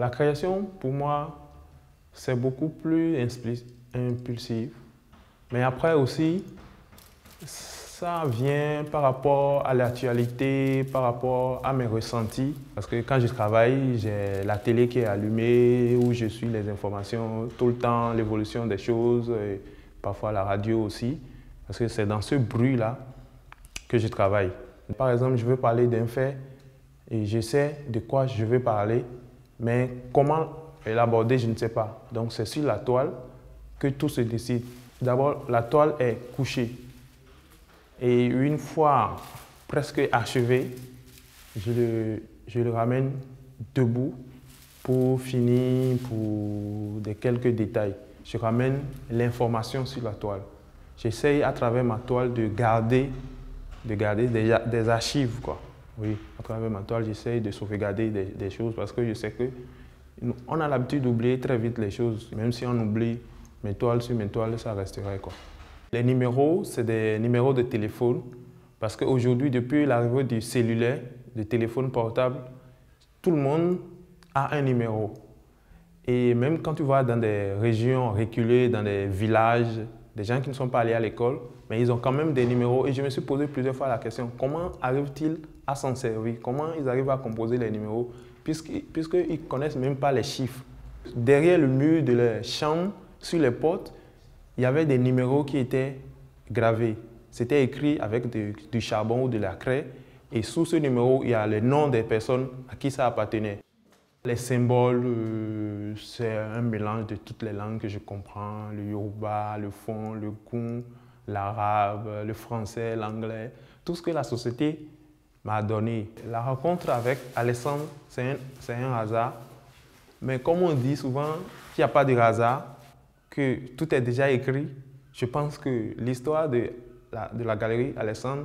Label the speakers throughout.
Speaker 1: La création, pour moi, c'est beaucoup plus impulsif. Mais après aussi, ça vient par rapport à l'actualité, par rapport à mes ressentis. Parce que quand je travaille, j'ai la télé qui est allumée, où je suis les informations tout le temps, l'évolution des choses, et parfois la radio aussi. Parce que c'est dans ce bruit-là que je travaille. Par exemple, je veux parler d'un fait et je sais de quoi je veux parler, mais comment l'aborder, je ne sais pas. Donc c'est sur la toile que tout se décide. D'abord, la toile est couchée. Et une fois presque achevé, je le ramène debout pour finir pour quelques détails. Je ramène l'information sur la toile. J'essaye à travers ma toile de garder des archives, quoi. Oui, à travers ma toile, j'essaye de sauvegarder des choses parce que je sais qu'on a l'habitude d'oublier très vite les choses. Même si on oublie mes toiles sur mes toiles, ça resterait, quoi. Les numéros, c'est des numéros de téléphone parce qu'aujourd'hui, depuis l'arrivée du cellulaire, du téléphone portable, tout le monde a un numéro. Et même quand tu vas dans des régions reculées, dans des villages, des gens qui ne sont pas allés à l'école, mais ils ont quand même des numéros. Et je me suis posé plusieurs fois la question, comment arrivent-ils à s'en servir? Comment ils arrivent à composer les numéros puisqu'ils ne connaissent même pas les chiffres. Derrière le mur de leur chambre, sur les portes, il y avait des numéros qui étaient gravés. C'était écrit avec du charbon ou de la craie. Et sous ce numéro, il y a le nom des personnes à qui ça appartenait. Les symboles, c'est un mélange de toutes les langues que je comprends. Le yoruba, le fon, le goun, l'arabe, le français, l'anglais. Tout ce que la société m'a donné. La rencontre avec Alessandre, c'est un hasard. Mais comme on dit souvent qu'il n'y a pas de hasard, que tout est déjà écrit, je pense que l'histoire de la galerie Alessandre,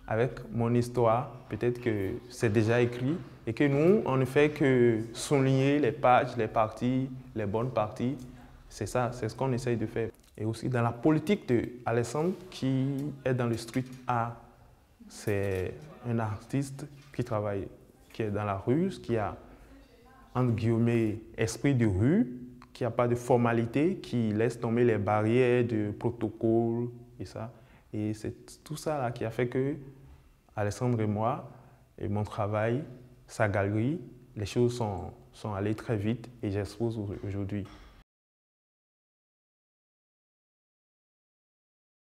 Speaker 1: avec mon histoire, peut-être que c'est déjà écrit et que nous, on ne fait que souligner les pages, les parties, les bonnes parties. C'est ça, c'est ce qu'on essaye de faire. Et aussi dans la politique d'Alessandre, qui est dans le street art, c'est un artiste qui travaille, qui est dans la rue, qui a, entre guillemets, esprit de rue, qui n'a pas de formalité, qui laisse tomber les barrières de protocole et ça. Et c'est tout ça là qui a fait que Alessandre et moi, et mon travail, sa galerie, les choses sont allées très vite et j'expose aujourd'hui.